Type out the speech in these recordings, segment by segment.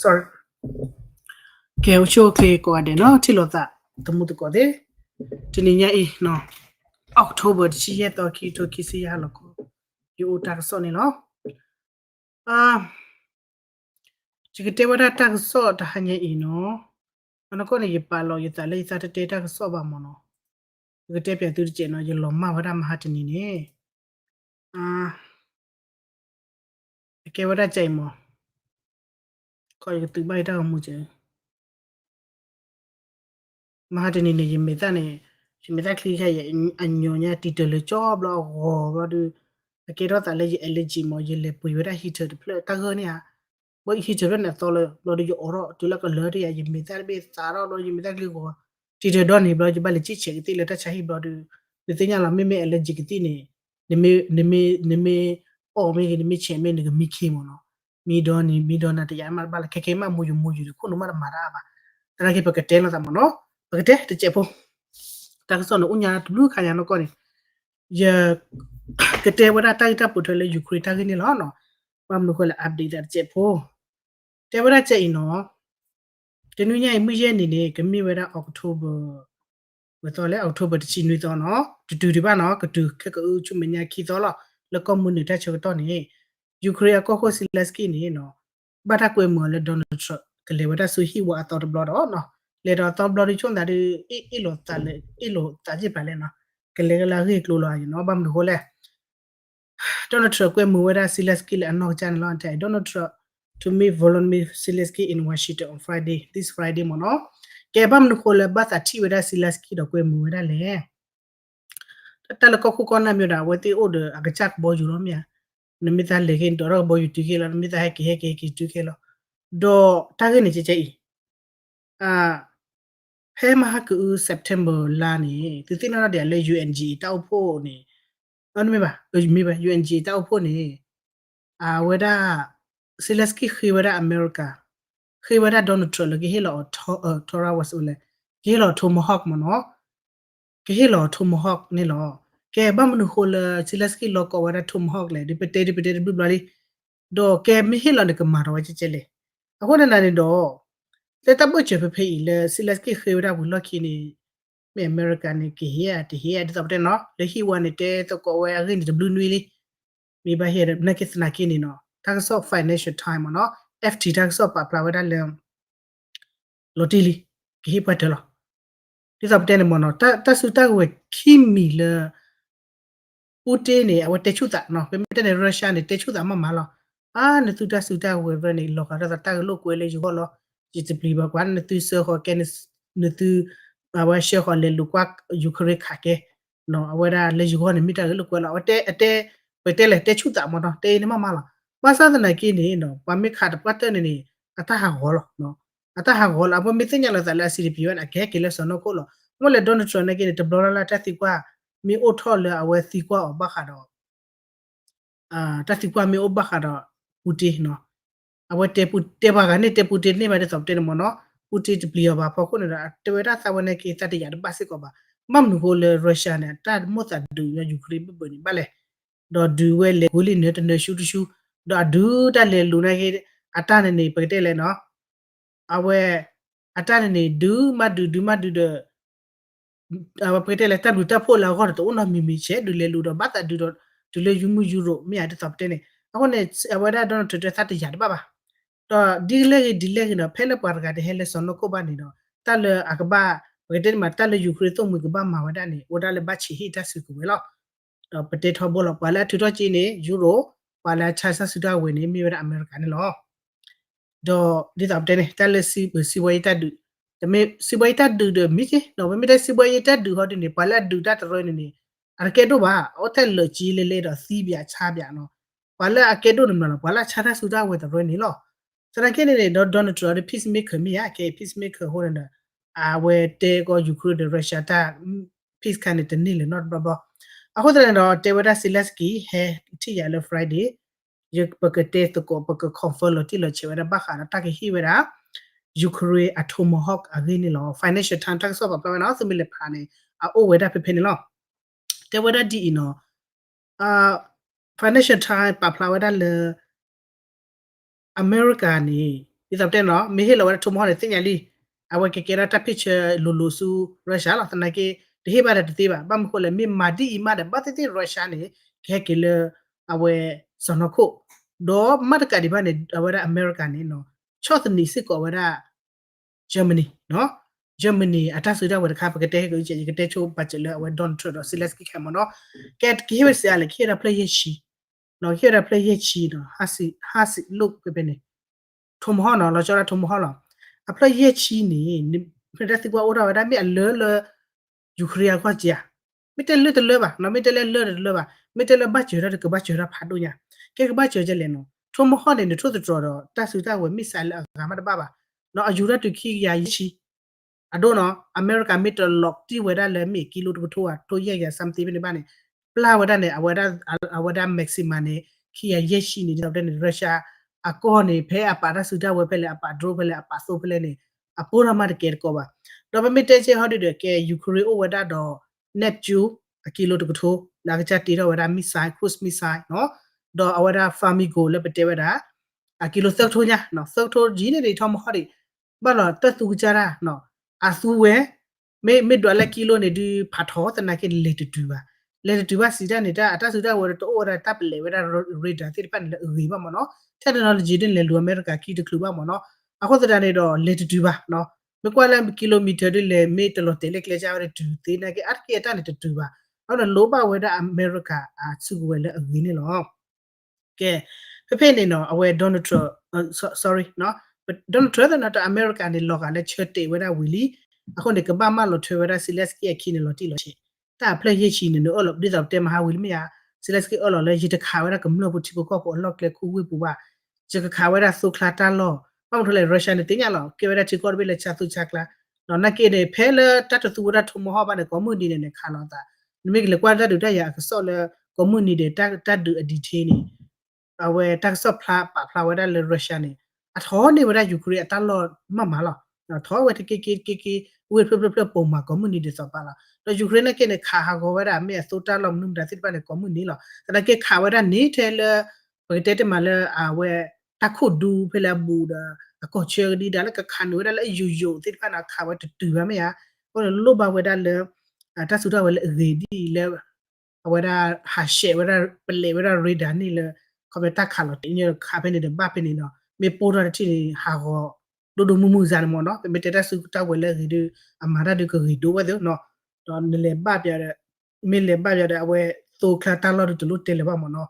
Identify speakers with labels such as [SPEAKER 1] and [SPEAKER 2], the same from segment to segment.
[SPEAKER 1] sorry ke ucho ke ko ade no tilota tamu to ko de tininya e no October chi ye to ki to ki si ya lo ko yu ta so ni no chikite wada ta so ta hanye e no ano ko ne ye pa lo ye ta le sa te ta so ba mo no chikite pya tu che no ye lo ma wada ma ha tini ne ke wada chai mo ko ye tu bai ta mu che ma ha tini ne ye me ta ne me ta kli kha ye anyo nya ti de le job lo ho ba du ke ro ta le ye allergy mo ye le pu wada heater de pla ta go ne ha bo heater ne to lo de yo ro tu la ko le de ye me ta be sa ro lo ye me ta kli ko ti de do ni ba je ba le chi che ti le ta cha hi ba du de ti nya la me allergy ki ti ne me o me ni me che me ni mi ki mo no mi do na te ya ma ba la ke ma mu yu ko no ma ra ba ta ke pa ke te la ta mo no pa ke te che po ta so no unya tu kha ya no ko ni ya ke te wa ta ta pu the le Ukraine ta ke ni lo no pa mu ko la update ta che po te wa che no te nu nya mi ye ni ne ke mi wa October ဝတော်လဲအောက်တိုဘာတချီနွေတော့နော်တူဒီပါနော်ကတူခက်ကူချုမညာခီတော့လကွန်မြူနီတက်ချေတော့နေယူကရိန်းကောခိုစီလက်စကီနေနော်ဘာတာကွေမော်လဲဒေါ်နယ်ထရန့်ကလေးဝတာဆူဟီဝါတော့ဘလော်တော့နော်လေတော့တော့ဘလော်ချွန်တာဒီအီလိုတာလေအီလိုတာကြည့်ပါလေနော်ကလေးကလာရီကလိုလာနော်ဘာမလို့လဲဒေါ်နယ်ထရန့်ကွေမော်ဝတာစီလက်စကီလဲနော်ချန်လောန်တဲ့ဒေါ်နယ်ထရန့် to meet Volodymyr Zelensky in Washington on Friday this Friday မနော်ကဲဘာမလို့လဲဘာသာတီဝဒါစီလက်စကီတော့ကွေမူဝဒါလေတလကခုကနာမြတာဝတိအိုဒအကချက်ဘောယူရောမြနမီတာလေခင်တော့ဘောယူတီကေလာနမီတာဟဲကေတူကေလာဒေါ်တာဂနေချေချေဖဲမဟာကူ September လာနေသူတင်လာတဲ့လေ UNG တောက်ဖို့နေနော်မေပါ UNG တောက်ဖို့နေဝဒါစီလက်စကီခေဝဒါအမေရိကခေဝဒါဒေါ်နယ်ထရန့်လေဟီလောထောရာဝဆူလေဟီလောထိုမဟော့မနော်ကဟီလောထိုမဟော့နေလောကဲဘာမနခိုလစီလက်စကီလောကဝဒါထိုမဟော့လေဒီပတေဘလလီဒေါ်ကဲမဟီလောနကမာရောချေချေလေအခုနနာနေတော့လက်တပွချေဖေးလေစီလက်စကီခေဝဒါဘူးလော်ခီနီမေအမေရိကန်နေကဟီယာတဟီယာဒီတော့တဲ့နော်လေဟီဝနတဲ့တော့ကိုဝဲအရင်ဒီဘလူးနွေးလီမိဘဟီရနကစ်နာကီနီနော်တာကဆော့ financial time နော် FT တာကဆော့ပါပလာဝဒါလေလိုတီလီကဟီပတ်တယ်လို့ဒီစပ်တဲ့မနော်တဆူတဝဲခိမီလပူတင်နေအဝတချူတာနော်ပြမတဲ့ရုရှားနေတချူတာမမလားနေသူတဆူတဝဲဗနေလောကရတာလို့ကွဲလေယူဟောလို့ဒီတပလီဘကွမ်နေသူဆောဟကန်နေသူအဝရှေဟောလေလူကွာယူခရခါကေနော်အဝဒါလေယူဟောနေမိတာလို့ကွဲလားအတဲပတဲလေတချူတာမနော်တဲနေမမလားဘာသာတဲ့ကိနေနော်ပမေခါတပတ်တဲ့နေအတဟာဟောလို့နော်အတဟာဟောလာပမေစညာလာတလာစီပီဝန်အခဲကေလဆနောကိုလို့မလေဒေါ်နယ်ထရန့်နေကေတဘလလာတက်စီကွာမီအိုထော်လေအဝဲစီကွာဘခါတော့တက်စီကွာမီအိုဘခါတော့ပူတီနော်အဝဲတေဘာကနေတေပူတီနေမတဲ့စောက်တဲ့မနော်ပူတီတပလီဘာဖော်ခုနေတာတေဝရသဝနေကေတတရပါစစ်ကောပါမမ်နူဟိုလေရုရှားနဲ့တတ်မော့တာဒူယူကရိန်းပပနီဘာလေဒေါ်ဒူဝဲလေဂိုလီနဲ့ရှူဒေါ်ဒူတက်လေလူနေကေအတနေပတဲ့လေနော်အဝဲအတနေဒူမဒူပတဲ့လေတတ်ဖို့လာတော့တော့နမီမီချဲဒူလေလူတော့ဘာတဒူတော့ဒူလေယူမူယူရိုမြတ်တဲ့တဲ့နေအခုနဲ့အဝဲဒါတော့တတတရပါပါတော့ဒီလေနော်ဖဲလပါကတဲ့ဟဲလေစနကိုဘာနေတော့တလအကဘာဝဲတဲ့မှာတလယူခရတုံမကဘာမှာဝဒနေဝဒလေဘချီဟီတဆူကိုဝဲလို့တော့ပတဲ့ထောဘောလို့ပါလာထူတော့ချင်းနေယူရိုပါလာချာဆဆူတာဝင်နေမြေအမေရိကန်လောတော့ဒီတော့တဲ့တလစီဝဲတဒူတမေစီဝဲတဒူဒမိချေနော်မမေတဲ့စီဝဲတဒူဟောဒီနေပါလာဒူတတရောနေအကေတော့ပါအထက်လကြီးလေတော့စီးပြချားပြနော်ပါလာအကေတော့နမလားပါလာချာတာဆူတာဝဲတရောနေလောစရကေနေဒေါ်နယ်ထရန့် peace maker မိရကေ peace maker ဟိုရအဝဲတဲကိုယူကရိန်းရုရှားတာ peace ကနေတနေလေ not blah အခုတည်းတော့တေဝဒါစီလက်စကီဟဲတီရလ Friday ယပကတဲ့တကိုပက confirm လို့တိလို့ချေဝဒါဘခါတာကဟိဝဒါယူကရိန်းအထုမဟော့အဂိနေလော financial time တက်ဆော့ပါပလနော်စမီလက်ဖာနေအိုဝဒါဖေဖေနေလောတေဝဒါဒီနော်financial time ပပလာဝဒါလေအမေရိကန်နေ ဒီတော့တဲ့နော်မေဟေလောဝထုံမောတဲ့တင်ညာလီအဝကေကေရတာဖိချလူလူစုရုရှားလာတနကေဒီဟေဘာတဲ့တေးပါဘာမခိုလေမေမာဒီအီမာတဲ့ဘာတေရုရှားနေခဲကေလအဝဲစနခုဒေါ်မတ်ကဒီဘာနေအဝဲအမေရိကန်နေနော်ချော့တနီစစ်ကောဝဲဂျာမနီနော်ဂျာမနီအတာဆူဒဝဲခါပကတဲ့ကိုချေကတဲ့ချိုဘတ်ချလဝဲဒွန်ထရဆီလက်စကီခမနော်ကက်ကေဝဲဆရာလေခေရပလေယရှိနော်ခေရပလေယရှိနော်ဟာစီလုတ်ပဲနေထုံဟောနော်လောချရာထုံဟောနော်အပလေယရှိနေဖရက်စစ်ကွာအိုရာဝဲဒါမြေအလဲလဲယူကရိန်းခွာကြာမီတယ်လွတ်တယ်ပါနော်မီတယ်လွတ်ပါမီတယ်လဘတ်ချရကဘတ်ချရဖာဒိုညာကေကဘတ်ချရလေနော်ထုံဟောနေထို့တော်တဆူတာဝဲမစ်ဆိုင်လကမတပါပါနော်အယူရတူခိယာရှိအဒိုနော်အမေရိကန်မီတယ်လော့တီဝဲဒါလဲမီကီလိုတိုးတိုးရရ something ပဲပါနေပလာဝဲဒါနေအဝဲဒါမက်ဆီမနေခိယာရရှိနေတော့တဲ့ရုရှားအကောနေဖဲအပါရဆူတာဝဲဖဲလေအပါဒရိုဖဲလေအပါဆိုဖဲလေနေအပိုရမတကေကောပါတော့မီတဲချေဟောဒီတဲ့ကေယူကရိန်းဝဲဒါတော့ neptune အကီလိုတိုးလာကချတီတော့ဝဲဒါမစ်ဆိုင်ခရုစ်မစ်ဆိုင်နော်တော့အဝဲဒါဖာမီဂိုလည်းပတဲဝဲဒါအကီလိုသက်ထိုးညာနော်သက်ထိုးကြီးနေတွေထောမဟောဒီဘာလို့တက်သူကြတာနော်အဆူဝဲမေဒေါ်လာကီလိုနေဒီဖတ်ဟောတနာကေလေတူပါစီတာနေတာအတဆူတာဝဲတော့ဝဲတပ်လေဝဲဒါရေဒါတိပန်ရီပါမနော် technology တဲ့လေလူအမေရိကကီတကလူပါမနော်အခုတည်းတော့လေတူပါနော်မကွာလမ်ကီလိုမီတာတွေလေမေတလို့တဲလေကလေကြောက်တဲ့တူသေးနေကအတ်ကီအတနေတူပါဟုတ်တယ်လိုပါဝဲဒါအမေရိကအဆူဝဲလေအဝင်းနေလောကဲဖေနေနော်အဝဲ Donald Trump sorry နော် Donald Trump တဲ့အမေရိကန်နေလောကလည်းချက်တေဝဲဒါဝီလီအခုနေကဘာမလို့ထွေဝဲဒါဆီလက်စကီအခင်းနေလို့တီလို့ရှိတာဖလက်ရချီနေလို့ဒီတော့တဲမဟာဝီလီမယာဆီလက်စကီအော်လို့လေရတခါဝဲဒါကမလို့ဘူးတီကိုကောအလော့ကလေခုဝေးပူပါချကခါဝဲဒါဆိုခလာတာလောဘာမထလဲရုရှားနေတင်ရလောကေဝဲဒါချီကောဘီလေချာသူချကလာနော်နကေနေဖဲလတတ်တူဝဒါထုံမဟောပါနေကောမှုဒီနေခါလောတာနိမိကလေကွာတတ်တူတက်ရအစောလေကောမှုနီတဲ့တတ်တူအဒီသေးနေအဝဲတက်ဆော့ဖလာဝဲဒါလေရုရှားနေအထောနေဝဲဒါယူကရိန်းအတလောမမလောထောဝဲတကေဝဲဖပုံမှာကွန်မြူနီတီဆော့ပါလားတော့ယူကရိန်းကနေခါဟာကိုဝဲဒါအမေဆိုတာလောနုံဒါစစ်ပါနေကွန်မြူနီလောတကဲခါဝဲဒါနေတယ်လေဘယ်တဲ့မလဲအဝဲတခုဒူဖဲလာဘူဒါအကောချယ်ဒီဒါလည်းကခန်ဝဲဒါလည်းယူစစ်ပါနာခါဝဲတူပါမရဟိုလိုဘဝဲဒါလေတဆူတော့ဝဲလေဒီလေဝဲဒါဟာရှေဝဲဒါပလေဝဲဒါရီဒါနီလေခဘတာခါလို့တင်းရခါပဲနေတယ်ဘာပဲနေတော့မေပိုရတီဟာကိုဒိုမူမူဇန်မောနော်မေတတဆူတာဝဲလေဒီအမာရဒီကိုရီဒိုဝဲတော့နော်တော့လေဘပြတဲ့မေလေဘပြတဲ့အဝဲသိုခလာတာလို့တူလို့တဲလေပါမနော်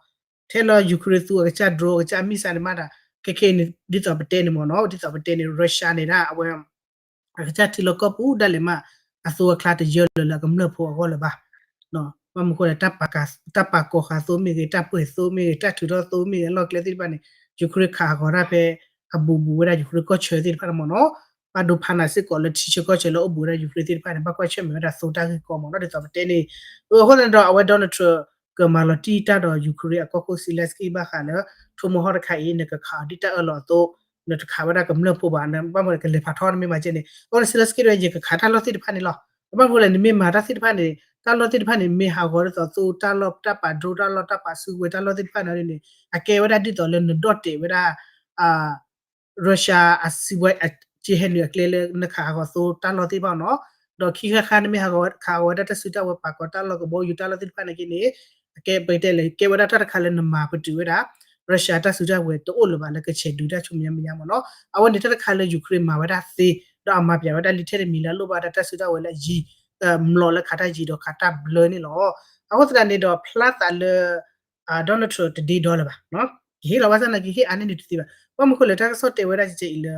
[SPEAKER 1] ထဲလောယူကရိန်းသူအချဒရိုအချမီဆန်မာတာကေနေဒီတော့ပတဲနေမောနော်ဒီတော့ပတဲနေရုရှားနေတာအဝဲအချတီလကပူဒလေမအဆိုခလာတရလကမလဖို့ဟောလပါနော်မမကိုတပ်ပါကောခါဆိုမီတပ်ပွေဆိုမီတပ်ထူတော့ဆိုမီလောကလေတိပါနေယူကရိန်းခါခေါ်ရပဲအဘူဘူဝဲယူကရိန်းကိုချေတိပါမနော်ပါဒိုဖာနာစစ်ကောလက်တီချကိုချေလို့အဘူရယူကရိန်းတိပါနေဘကွက်ချေမဒါဆိုတာကောမနော်ဒီတော့တဲနေဟိုလန်တော့အဝဲဒေါ်နယ်ထရကမာလတီတာတော့ယူကရိန်းအကောကိုစီလက်စကီဘာခါနော်ထုံမဟောရခိုင်နေကခါဒီတာအလောတော့နတခါဝရကမလဖို့ပါနဘာမကလေဖာထော်မီမချနေအော်စီလက်စကီရကြီးကခါတာလို့တိဖာနေလောဘာမကလည်းနေမာတာတိဖာနေတာလို့တိဖာနေမေဟာခေါ်တော့ဆိုတာလို့တပ်ပါဒိုတာလို့တပ်ပါဆူဝဲတာလို့တိဖာနေအကေဝရဒီတော့လည်းဒေါတ်တေဝရအာရုရှားအစီဝဲချေဟန်ရကလေနခါခေါ်ဆိုတာလို့တိပါနော်တော့ခိခါနမေဟာခေါ်ခါဝဒတဆူတာဝပါကောတာလို့ကဘောယူတာလို့တိဖာနေကိနေအကေပိတဲလေကေဝရတာခါလည်းနမပတူဝရရုရှားတဆူတာဝဲတိုးလို့ပါလည်းကချေဒူတာချုံမြမရမနော်အဝန်တဲ့ခါလည်းယူကရိန်းမှာဝဒသေတော့အမပြဝဒလီထဲမီလာလို့ပါတဆူတာဝဲလည်းဂျီမလောလည်းခါတာဂျီတော့ခါတာဘလနေလောအခုတကနေတော့ plus အလဒေါ်နယ်ထရဒီဒေါ်လာပါနော်ဟေးလာဝါစနာကြီးအနေနဲ့တူပါဘာမခုလေတာဆော့တေဝရကြီးလေ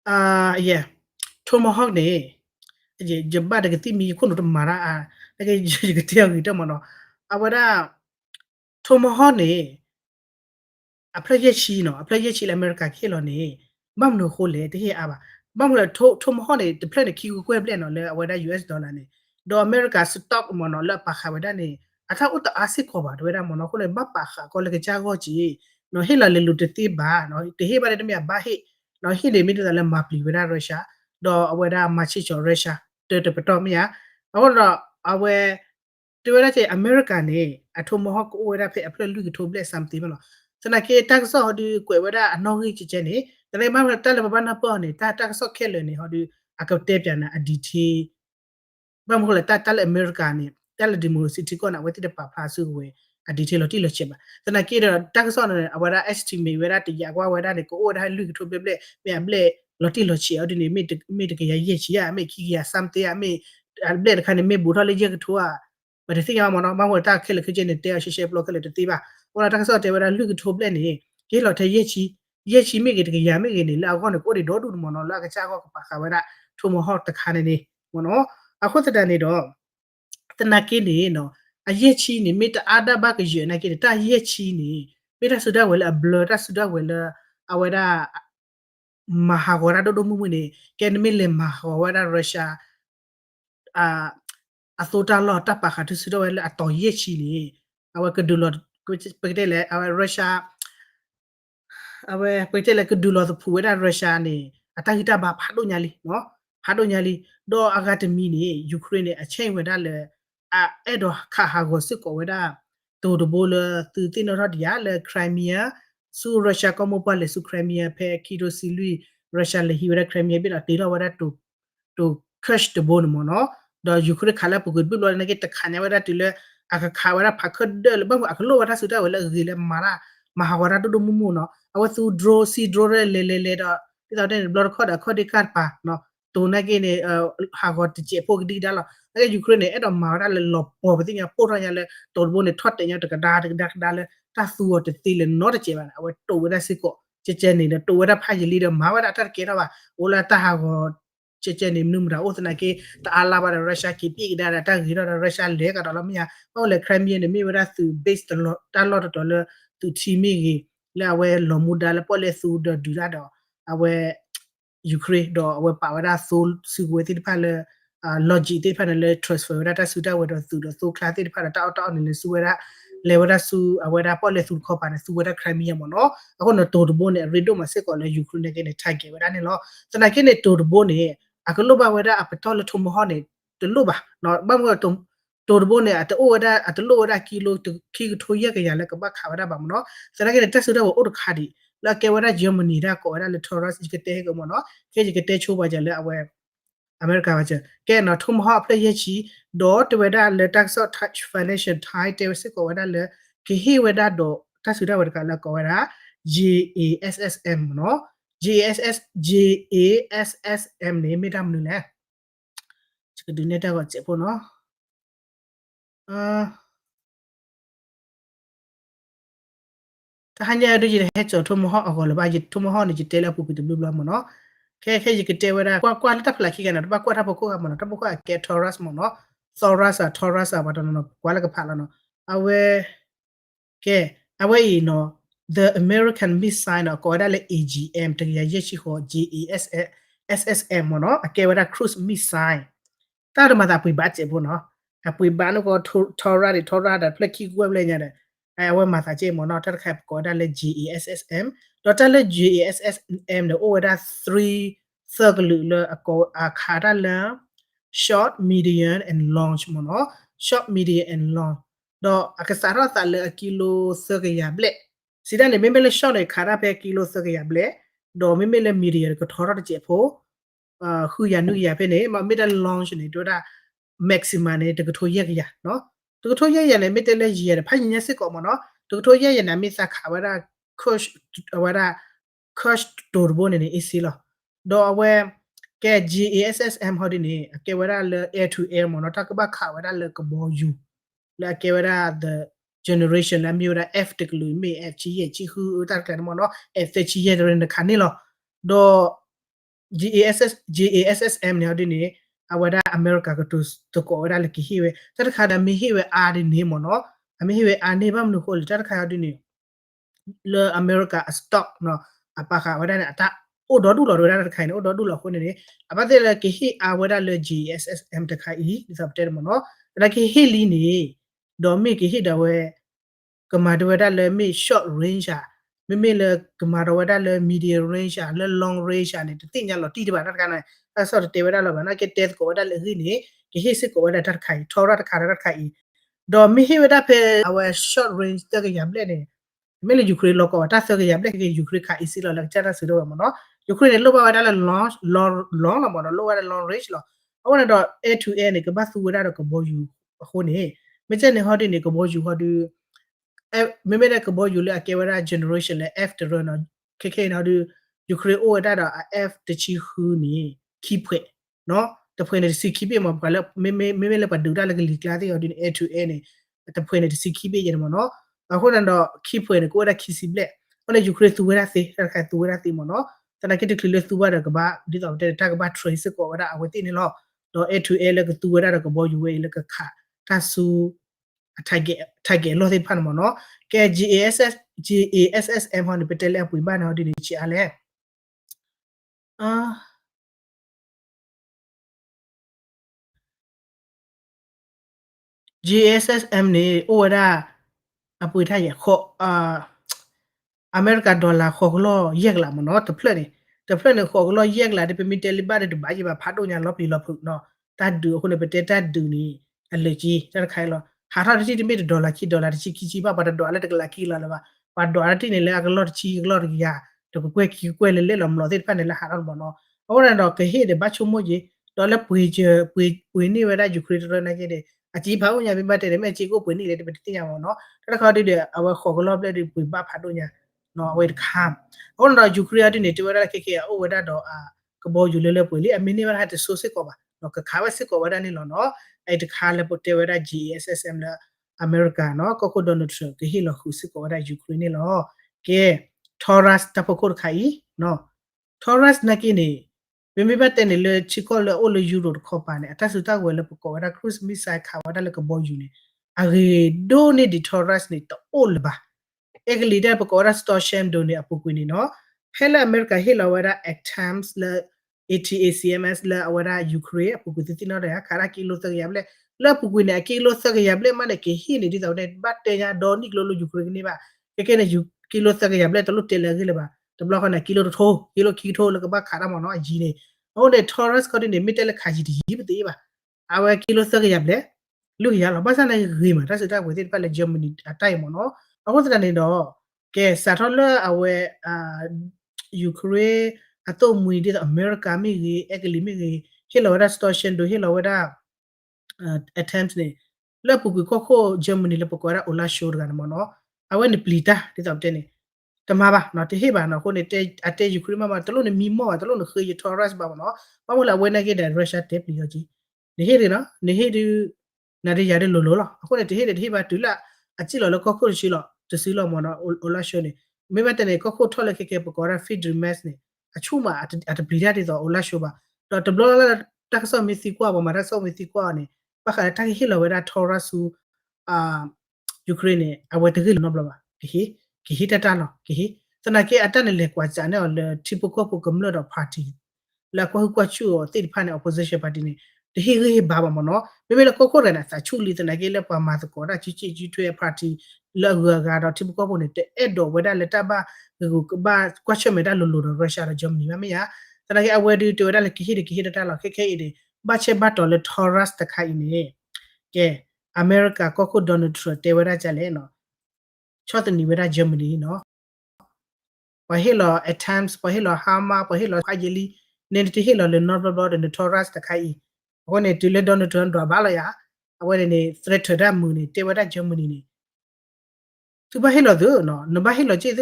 [SPEAKER 1] အာyeah ထုံမဟောက်နေဂျဘတ်ကတိမီခုနတမာရာတကယ်ကြီးကတယောက်ကြီးတော့မနော်အဝဒထုံမဟောက်နေအဖလက်ရရှိနော်အဖလက်ရရှိလေအမေရိကခေလောနေမမလို့ခိုးလေတဟေအပါမမလို့ထုံမဟောက်နေတဖလက်နေခီကိုကွဲပလက်နော်လေအဝဒ US ဒေါ်လာနေဒေါ်အမေရိကစတော့မနော်လပါခဝဒနေအထဥတအာစစ်ခေါ်ပါတွေ့ရမနော်ခိုးလေဘပါခကောလေကချာကောကြီးနော်ဟေလာလေလူတတိပါနော်တဟေပါတဲ့မြဘာဟေနော်ဟေလေမိတလည်းမပလီဝဒရုရှားတော့အဝဒမချီချောရုရှားတပတော်မြအခုတော့အဝဲတွေ့ရတဲ့အမေရိကန်နေအထုံမဟုတ်ကိုဝဲရဖေအဖလက်လူကထိုးပလက် something မလို့ sana ke tak so hodi kwe wada anongi chiche ni tale ma tale baba na po ni ta tak so khele ni hodi akate pya na aditi ba mo le ta tale america ni tale democracy ko na weti de pa pha su we aditi lo ti lo che ba sana ke da tak so na wada estimate wada ti ya kwa wada ni ko o da lu to ble me ble lo ti lo che hodi ni me de ke ya ye chi ya me ki ya something ya me ble kan ni me bu tho le ye ke to a ba de si ya mo no ma mo ta khele ke che ni te she block khele de ti ba wala ta so te wala lu ke to ble ni ke lo te ye chi me ke de ya me ke ni la ko ni ko de do du mo no la ka cha ko pa ka wada to mo ho ta kha ni mo no a ko ta ni do ta na ke ni no a ye chi ni me ta ada ba ke ye na ke ta ye chi ni me ta su da wala blood ta su da wala a wada mahawara do do mu ni ke ni me le mahawara russia a total lo ta pa kha tu su do wala a to ye chi ni a wa ke du lo ko pe de le a russia awe pete le kudu lo pu weda russia ni atagita ba phado nya li no phado nya li do agatemi ni ukraine ni a chain weda le a edo kha ha go sit ko weda to do bol tu tin no dia le crimea su russia ko mo pa le su crimea phe kilo si lui russia le hi weda crimea bi la te lo weda to crush the bone mo no do ukraine khala pu gud bi lo na ke ta khanya weda ti le aka kha weda phakod de le ba aklo weda su da wela gi le mara mahawara do do mu mu no awa su draw si draw le da ti da den blor khoda khodi kar pa no to na ke ne ha go ti che po di da la ke ukraine ne et ma da le lo po ba ti nya po ra nya le to bo ne thot te nya ta da da le ta su wo te ti le no de che ba awa to wa da si ko che che ne to wa da pha ji li da ma wa da ta ke da ba o la ta ha go che che ne num da o ta na ke ta ala ba da russia ki pi da ta gi da russia le ka da la mi ya o le crimea ne mi wa da su base ta lo to le tu chi mi gi le awe lo muda le pole su do du da do awe ukraine do awe power da sol su we ti pa le logic ti pa le transfer da ta su da we do su do so class ti pa ta ta ni le su we da le we da su awe da pole su kho pa ne su we da crimea mo no ako no to do bo ne redo ma se ko le ukraine ke ne thai ke we da ne lo sa na ke ne to do bo ne akalo ba we da apetol le thumo ho ne to lo ba no ba mo to to bo ne at o da at lo da kilo to ki tho ye ke ya le ka ba kha ba da ba mo no sa na ke ne ta su da o do kha di la ke wada germany da ko wada le taurus ikete ko mo no ke ikete chu ba ja le awe america ba ja ke no thum ha phle ye chi do to wada le tax touch financial thai te se ko wada le ke hi wada do ta su da wada ka la ko wada GASSM no GASSM နေမိတာမလို့လဲဒီနေတာကချက်ပေါ့နော်အာ hanya do jire hecho to mo ho agol ba jit to mo ho ni jitela pu pitu bla mo no ke jikite wera kwa ta phla ki kana ba kwa ta ko mo no ta ko ke taurus mo no taurus ba to no kwa la ka phala no awe ke awe no the american missile no ko da le agm te ya yechi ho GESSM mo no ke wera cruise missile ta da ma ta pui ba che bo no a pui ba no ko taurus da phla ki ko le nya de awe ma ta che mo no ta ka ko da le GESSM dot le GESSM no o da 3 circle le ko kha da le short medium and long mo no short medium and long do akasara ta le kilo circle ya ble sida ne me le short le kha da pe kilo circle ya ble do me le medium ko thora de che pho khu ya nu ya pe ne ma middle long ne do da maximum ne de ko tho ye ya no de ko tho ye ya ne me le ye de pha yin ye sit ko mo no de ko tho ye ya na mi sa kha wa da crush wa da crush turbo ne isi lo do awe ke GASSM ho di ne ke wa da le air to air mo no ta ka ba kha wa da le ko bo yu la ke wa da the generation la mi wa da f de lu mi f chi ye chi hu ta ka mo no f chi ye de ne kha ni lo do GASSM เนี่ยဒီနေ့အဝဒအမေရိကကတူတကောရလကဟိဝဲတတခါဒမီဟိဝဲအာဒီနေမနော်အမေဟိဝဲအာနေဘမနုခိုလတတခါဒီနေle america stock no apaka wada na ata o do du lo do da khai no o do du lo khone ne apate le ke hi a wada le GSSM ta khai i di sabte mo no la ke hi li ni do mi ke hi da we kama do wada le mi short range a mi mi le kama do wada le medium range a le long range a ne ti nya lo ti di ba ta ka na ta so te wada lo ba na ke test ko wada le hi ni ke hi sit ko wada ta khai thora ta kha ta khai do mi hi wada pe our short range ta ke yam le ne me le Ukraine lo ko ta so ke ya ble ke Ukraine kha isi lo la cha ta so do mo no Ukraine lo ba da la long lo mo no lo wa long range lo awana do a to a ne ke ba su da ko bo yu ho ne me che ne ho de ne ko bo yu ho du me me da ko bo yu le ke wa generation le f de ro no ke no du Ukraine o da da f de chi hu ni ki phwe no တဖွင့်တဲ့စီခိပြေမှာဘာလဲမေလည်းပါဒူတာလည်းကလီကလာတဲ့ ordin a to a နဲ့တဖွင့်တဲ့စီခိပြေရမှာနော်အခုတော့ခိဖွင့်ကိုရခိစီဘလက်ဟိုလည်းယူကရိန်းသူဝရစေတခါသူဝရတိမနော်တနကတိကလေးသူဝရကဘာဒီတော့တဲ့တကဘာ trace ကိုဝရအဝတိနေလို့တော့ a to a လည်းကသူဝရကဘောယူဝဲလည်းကခတဆူအထိုက်ကေလို့သိဖန်မနော်ကဲ GASSM ဟောနေပတယ်လည်းပွေပါနော်ဒီချီအားလဲအာ GSSM နေဩဝရအပွေထားရခောအမေရိကန်ဒေါ်လာခေါ်ကလို့ရက်လာမနော်တဖလက်နေခေါ်ကလို့ရက်လာဒီပမီတယ်လီဘာတဲ့ဘာကြီးပါဖတ်တော့ညာလော်ပီလော်ဖုနော်တတ်ဒူခုနေပတေတတ်ဒူနီအလေကြီးတခိုင်လောဟာထားတိတိမီဒေါ်လာချီချီပါပါဒေါ်လာတကလာကီလာလာပါဒေါ်လာတိနေလေအကလော်ချီကလော်ရတကွဲကီကွဲလေလော်မလို့တဲ့ဖက်နေလာဟာတော့မနော်ဟောရတော့ကဟေတဲ့ဘချုံမကြီးဒေါ်လာပွေနေဝရယူကရိန်းရနေခဲ့တဲ့အကြီးဖောင်းညာပြတ်တယ်မဲ့ချီကိုပွေနေလေတပတိညာမနော်တခါတည်းအဝခေါ်ကလော်ပလက်ဒီပွေပါဖတ်တော့ညာနော်ဝေခမ်ဟိုတော့ယူကရိန်းနေတဝရခေခေအိုဝဒတော့ကဘောယူလေပွေလေအမင်းနေမဟာတဆိုစစ်ကောပါနော်ကခါဝစစ်ကောဝဒနေလို့နော်အဲ့တခါလေပိုတဝရ GSSM လာအမေရိကန်နော်ကိုကိုဒေါ်နယ်ထရန့်ကဟီလခုစစ်ကောဝဒယူကရိန်းနေလို့ကဲ Taurus တပခုတ်ခိုင်နော် Taurus နကိနေမိမိဘတ်တဲ့နေလေချီကောလေအိုလေယူရိုခေါ်ပါနေအတဆူတဝဲလေပကောဝဒ cruise missile ခါဝဒလေကဘောယူနေအရေဒိုနေဒီ Taurus နေတော့လပါएक लीडर पकोरा स्टोशम दोने अपु कुनी नो हेला अमेरिका हेला वरा एक्टम्स ल ATACMS ल वरा यूक्रेन अपु कुति नो रे खारा किलो तक याबले ल अपु कुनी किलो तक याबले माने के ही नि दिता दे बाटे nya डोनी किलो यूक्रेन नि बा के ने किलो तक याबले तलो टेले गिले बा तबलो खना किलो थो किलो की थो ल बा खारा म नो जी ने हो ने टॉरस को ने मिटेल खाजी दी बते बा आवे किलो तक याबले lu ya la ba sa na ri ma ta sa ta we ti pa le Germany atai mo no အခုစတဲ့နေတော့ကဲစာထော်လအဝဲယူကရိန်းအတော့မွေတဲ့အမေရိကန်မိကြီးအကလီမိကြီးဟီလိုရစတိုရှင်ဒိုဟီလိုဝဒါ attempts နေလပူကိုခိုဂျာမနီလပကောရာအိုလာရှိုးကန်မနော်အဝဲနေပလီတာဒီတော့တဲ့နေတမပါနော်တဟေပါနော်ခုနေအတဲယူကရိန်းမှာတလို့နေမီမောတလို့နေခေထော်ရက်ပါမနော်ဘာမို့လဲဝဲနေခဲ့တဲ့ရုရှားတက်ပြီးတော့ကြီးနေဟေနော်နေဟေဒီနာရီရတဲ့လိုလိုလားအခုနေတဟေပါတူလာအချီလောကိုခိုရှိလောတစီလောမနော်အိုလာရှိုးနေမိမတဲ့နေကိုခိုထော်လက်ခေပကောရာဖီဒရီမက်စ်နေအချုမှာအတပလီတာတဲ့တော့အိုလာရှိုးပါတော့တဘလတက်ဆောမီစီကွာပါမှာတက်ဆောမီစီကွာနေပါခါတာဟီလောဝဲတာထော်ရဆူယူကရိန်းအဝဲတကီလောဘလာကိဟီတတလောကိဟီစနကေအတန်လေကွာချာနေတီပကောပကမလတော့ပါတီလာကွာချူတိဖာနေ opposition party နေတဟီဟီဘာမနော်မေမေလကိုခိုရနာစာချူလီတနကေလက်ပါမာစကောတာချီထွေပါတီလောကတော့တီပကောပုံနေတဲ့အဲ့တော့ဝဲတာလက်တပါဘာကွာချမေတာလိုရုရှားဂျာမနီမမေယာတနကေအဝဲဒီတိုတာလေကိဟီတတလောခေဒီဘာချေဘတ်တော်လေထော်ရတ်တခိုင်နေကဲအမေရိကကိုကိုဒေါ်နယ်ထရန့်တေဝရကြလေနော်ချော့တနီဝရဂျာမနီနော်ပဟီလော at times ပဟီလောဟာမာပဟီလောဖာဂျီလီနေတဟီလောလေနော်ဘလောဒန်ထော်ရတ်တခိုင်ဟိုနေတူလေဒေါ်နယ်ထရန့်တော့ဘာလာရအဝဲနေ threat ထရမူနေတေဝရဂျာမနီနေသူဘာဟီလောဒနော်နဘာဟီလောချေဒ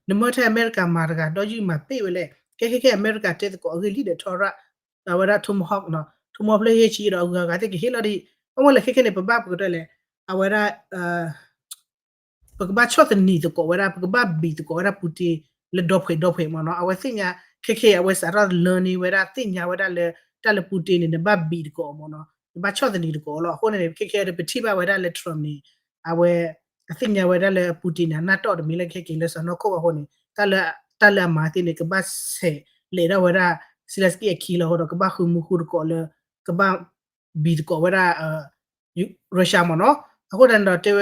[SPEAKER 1] နမထအမေရိကမာကတော့ယူမှာပြေဝလေကဲအမေရိကတဲ့ကိုအဂီလီတဲ့ထော်ရတ်ဝရထုံဟောက်နော်ထုံမပလေချီတော့ကတဲ့ဟီလောဒီအမလေခေနေပပပကတော့လေအဝရပကဘာချော့တနီတကိုဝရပကဘာဘီတကိုဝရပူတီလေဒိုဖေမနော်အဝစညာခေအဝစရာလနီဝရတင်ညာဝရလေတလပူတီနေဘဘီတကိုမနော်ဘာချော့တနီတကိုလောဟိုနေခေတဲ့ပတိဘဝရလေထရမီအဝအသိညာဝရလေပူတီနာတော့တမီလေခေလေစနော်ကိုဟိုနေတလမာတင်နေကဘဆေလေရဝရစီလက်စကီအခီလောဟိုကဘခုမခုကိုလေကဘဘီတကိုဝရရုရှားမနော်အခုတန်တော့တေ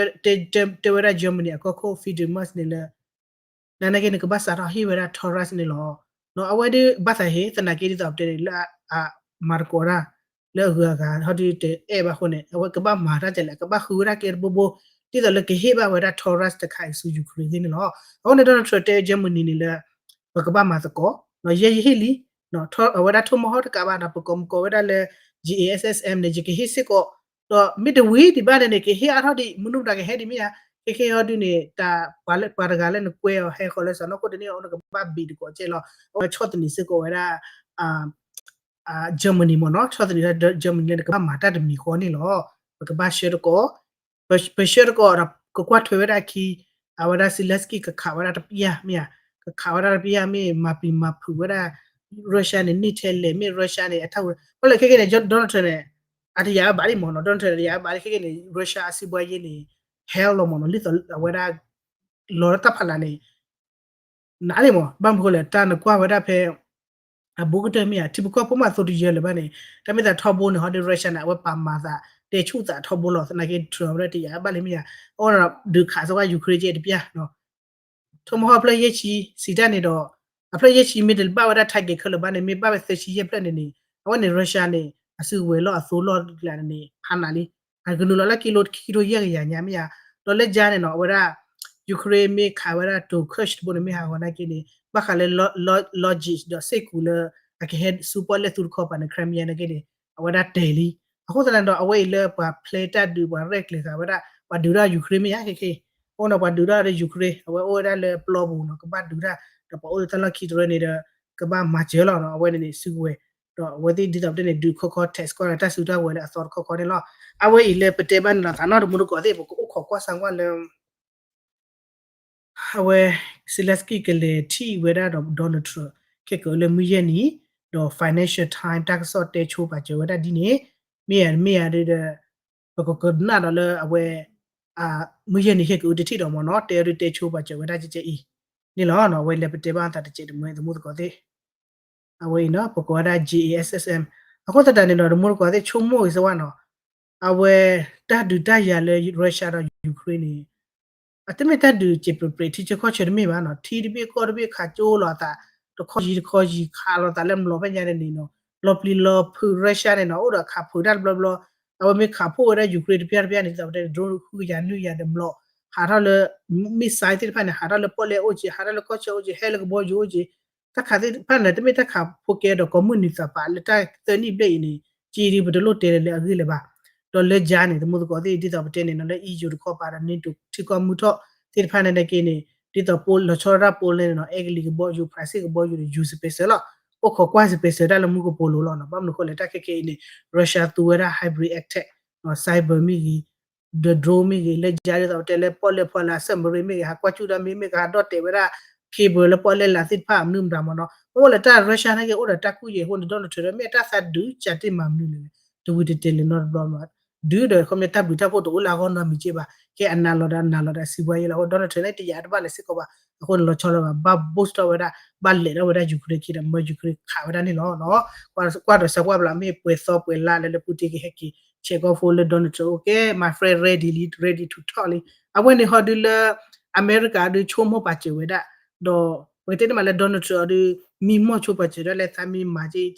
[SPEAKER 1] ဝရဂျာမနီအကောဖီဒမတ်နေလေနာနကေနကဘာစာရဟီဝရထော်ရတ်နေလောနော်အဝဲဒီဘာသာဟေတနာကေဒီတော့တေလာမာကိုရာလေဟူကဟောဒီတေအေဘာခုနေအဝဲကဘာမာရာကြလေကဘာခူရာကေဘဘ တိတော့လေကဟေဘာဝဒါ Taurus တခိုင်ဆူယူခရင်းနေလောဟောနေတော့ Trate Germany နေလေဘကဘာမှာစကောနော်ယေဟီလီနော်ထောဝဒါထုမဟောတကဘာနာပကုံကိုဝဒါလေ GASSM နေကြဟိစစ်ကောတော့မီတဝီဒီပါနေကဟေအထောဒီမနုတာကဟဲဒီမီယာခေဟောဒီနေတာပါလက်ပါရကလည်းကွဲဟဲခေါ်လဲစနော်ကိုတနေအောင်ကဘာဘီဒီကိုကျဲလောချော့တနီစစ်ကောဝဒါဂျာမနီမနော်ချော့တနီဂျာမနီလည်းကဘာမာတာတမီခေါ်နေလောကဘာရှေရကောဘရှေရကောကကွာထွေဝဒါခီအဝဒါစီလက်စကီကခါဝဒါတပီယာမီယာခါဝဒါပီယာမီမာပီမာဖူဝဒါရုရှားနဲ့နိထဲလေမီရုရှားနဲ့အထောက်ဘလခေကနေဒေါ်ထရနဲ့အတရဘာလီမော်နော်ဒေါ်ထရရဘာလီခေကနေရုရှားအစီပွားရေးနေဟဲလောမော်နော်လီတော့ဝဒါလော်တဖလာနေနားလေမော်ဘမ်ခိုလေတန်ကွာဝဒါဖဲအဘူကတမီယာတိပကောပမာဆိုဒီရဲလေဘာနေတမီတာထောက်ဘုံနော်ဒီရုရှားနဲ့ဝပါမာသာတေချုတာထောက်ဘုံလောစနာကေထရရတရဘာလီမီယာအော်ဒုခါဆိုကယူခရဂျေတပြနော်ထမဟပလယေချီစီတနေတော့အဖလယေချီမီဒလ်ဘာဝဒထိုက်ကေခလဘာနေမေဘာဝသချီယပလနေနေအဝနေရုရှားနေအဆူဝဲလောအဆိုလောလနေဖာနာလီအဂနူလလကီလိုရရညာမီယာတော့လက်ကြနေနော်ဝရယူကရိန်းမေခါဝရတူခရှ်ဘုန်မေဟာဝနာကီနေဘခလေလောဂျစ်ဒစေကူလအကဟက်စူပါလက်တူခေါပန်ခရမီယာနကေနေအဝဒတေလီအခုတန်တော့အဝေးလေပါပလေတာဒူပါရက်လေခါဝရပါဒူရာယူကရိန်းမီယာခေခေono pa dura de Ukraine awe ora le plobu no ka ba dura to pa o tala ki dure ne da ka ba ma je lo no awe ne su we to awe ti di de ne du kho test ko ta su da we le asor kho ne lo awe ile pete ban na ta no mu ko de ko kho kwa sang wa le awe Zelensky ke le thi we da do Donald Trump ke ko le mu ye ni do Financial Time ta so te chu ba je we da di ne me ya de ko na do le awe mu ye ni he ko de ti do mo no te chu ba che we da che i ni lo no we le te ba ta te che de mo de ko de a we no po ko da GASSM a ko ta da ni no de mo ko de chu mo so wa no a we ta du ta ya le Russia do Ukraine ni a te me ta du che pre ti che ko che de me ba no ti de bi ko de bi kha cho lo ta to ko ji kha lo ta le mo lo ba nya de ni no lo pli lo pu Russia ne no o da kha pu da blo blo awe me kha pho re Ukraine pya ni ta de drone khu ya nu ya de mlo ha ra le missile ti pa ne ha ra le pole o ji ha ra le ko che o ji he le bo jo ji ta kha ti pa ne te me ta kha pho ke do community pa le ta te ni ble ni ji ri bu de lo te le a gi le ba do le ja ni de mu ko ti ti ta te ne no le EU de ko pa ra ni tu ti ko mu tho ti pa ne de ke ni ti to pol lo cho ra pol ne no e gi li bo ju price ko bo ju ju space lo ko ko kwa space da le mu ko polo lo no ba mu ko le ta ke ni Russia tu era hybrid attack cyber mi the drone mi le ja le ta le pole pole submarine mi ha kwa chu da mi ga dot te era cable le pole la sit pha num da mo no o le ta Russia na ke o da ta ku ye ho do no tre mi ta sa du cha ti ma mi le tu wi te le no do ma du de ko mi ta bu ta pho to la ko no mi che ba ke na lo da si bwa ye la do no tre le ti ya da ba le sit ko ba ko lo cho lo ba boost wa da ba le da wa da Ukraine ki da mo Ukraine kha wa da ni lo no kwa do sa kwa bla mi pwe so pwe la le pu ti ki he ki check off all the donut okay my friend ready to talk I when the hodul America do chomo pa che we da do we te ma le donut do mi mo cho pa che da le ta mi ma che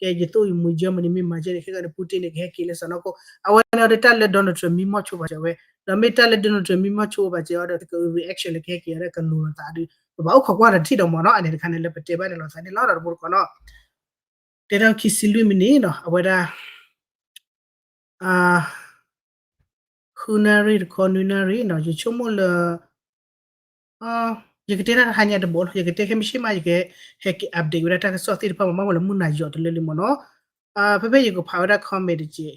[SPEAKER 1] ke je to mu Germany mi ma che ke ga Putin ke he ki le sa no ko I when the ta le donut mi mo cho pa che we da mi ta le donut mi mo cho pa che da ko reaction le ke ki ya ka lu ta du ba o kho kwa da thi do mo no ane de kan le pe te ba ne lo sa ni lo da bo ko no te da ki silu mi ni no we da hunari conunari no je chomo le ye kete na hanya de bol ye kete ke mishi ma ye ke heki update wala ta so ti pa ma wala mun na yo to le mo no pe pe ye ko pa wala comment je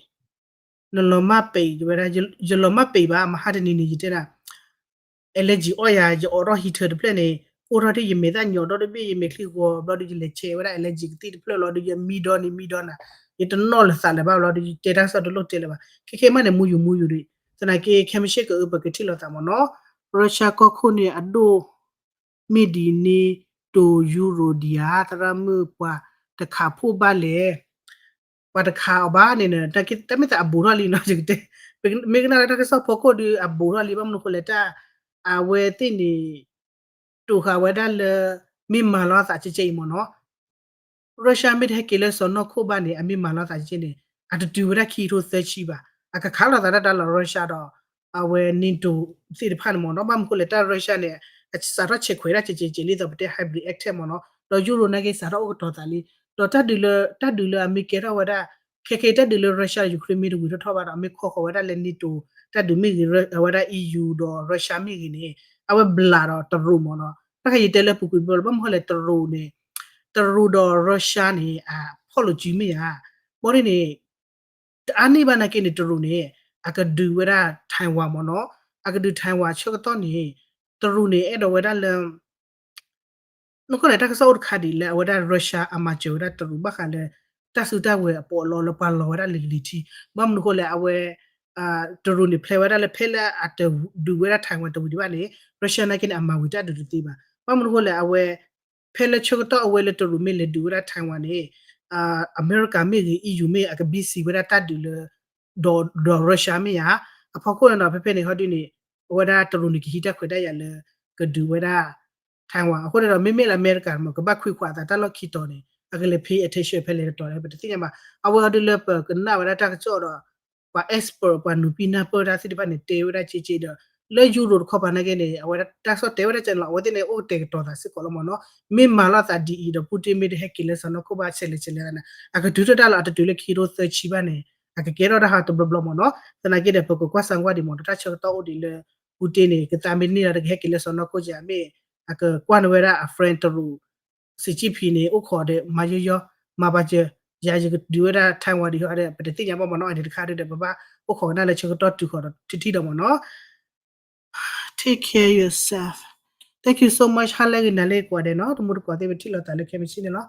[SPEAKER 1] no lo ma pe wala je lo ma pe ba ma ha de ni ni je na allergy oya je oro heater de plan ne oro de ye me da nyo do de bi ye me kli ko do de le che wala allergy ti de plan lo de ye mi do na ye to no le sa le ba lo de te ta so de lo te le ba ke ma ne mu yu deสนายเกเคมิเชกอุปกติลตามเนาะรัสเซียก็คนเนี่ยอดูมีดีนี่ตัวยูโรเดียตระมือว่าตะขาผู้บ้านเลยว่าตะขาบ้านเนี่ยตะกิแต่ไม่แต่อบูราลีเนาะจังเตเป็นเมกนาตะก็สอบพอก็ดูอบูราลีบ้างมันก็เลยตาเวตินี่ตัวเขาเวดาลมีมาลาตาจิเจมเนาะรัสเซียไม่ได้เกลสอนนคู่บ้านเนี่ยมีมาลาตาจิเจเนี่ยอัตดูระคีโรเซชิบะอะคาลาตาดาลารัสเซียดอ awe ninto si de phan mo no bam ko le ta Russia ne sa ra che khwe ra che li to bte hybrid act mo no lo euro na ke sa ro to ta li to ta du le ami ke ra wa da ke ta du le Russia Ukraine mi du to tho ba da ami kho wa da le ninto ta du mi wa da EU do Russia mi gi ne awe bla ro to ru mo no ta ke te le pu ku bol bam ho le to ru ne to ru do Russia ne pho lo ji mi ya mo ri ne ani ba na ke ni to ru ne aka du wa da Taiwan mo no aka du Taiwan chok to ni to ru ne e do wa da le no ko le ta ka sa ut kha di le wa da Russia ama che wa da to ru ba kha le ta su ta we po lo lo pa lo wa da le li ti bam no ko le awe to ru ni phle wa da le phle la at du wa da Taiwan to di ba ne Russia na ke ni ama wi ta du ti ba bam no ko le awe phle chok to awe le to ru mi le du wa da Taiwan ne America mi EU mi aka BC wa da ta du le do Russia mi ya a pho ko na phe phe ni ho di ni wa da to ru ni ki ta khwe da ya le ka du wa da Taiwan အခုတော့မိမိလာအမေရိကန်မှာကပတ်ခွေခွာတာတလောက်ခီတော်နေအကလေးဖေးအထေးရွှေဖဲလေတော်တယ်ဘယ်တိညမှာအဝါဒလပကနာဝရတာကြောတော့ပါ expert ပါနူပီနာပေါ်တာစစ်ပနေတေဝရချီချီတော့လေယူရိုခေါ်ပါနေကနေအဝရတာဆော့တေဝရချန်လောဝတိနေအိုတေတော်တာစစ်ကောလမနော်မိမာလာတာဒီတော့ပူတီမီဟက်ကီလဆနကိုပါချက်လေချက်လေနာအကဒူတတာလာတူလေခီရိုသချီပါနေအကကေရတာဟာတဘဘလမနော်တနာကေတဲ့ပကကွာဆန်ကွာဒီမတတာချောတော့ဒီလေပူတီနေကတာမီနီရတဲ့ဟက်ကီလဆနကိုကြမေကွာနဝရအဖရန်တရူစီချီဖီနေဥခေါ်တဲ့မယယောမဘာကျရာဂျဒီဝရထိုင်ဝါဒီဟရတဲ့ပတိညာမမနော်အဲ့ဒီခါတဲ့ဘဘဥခေါ်နာလေချေတော့တူခေါ်တော့တီတော့မနော် take care yourself thank you so much ဟာလေနလေကွာတဲ့နော်တမှုကွာတဲ့တိလောတာလေခေမရှိနေနော်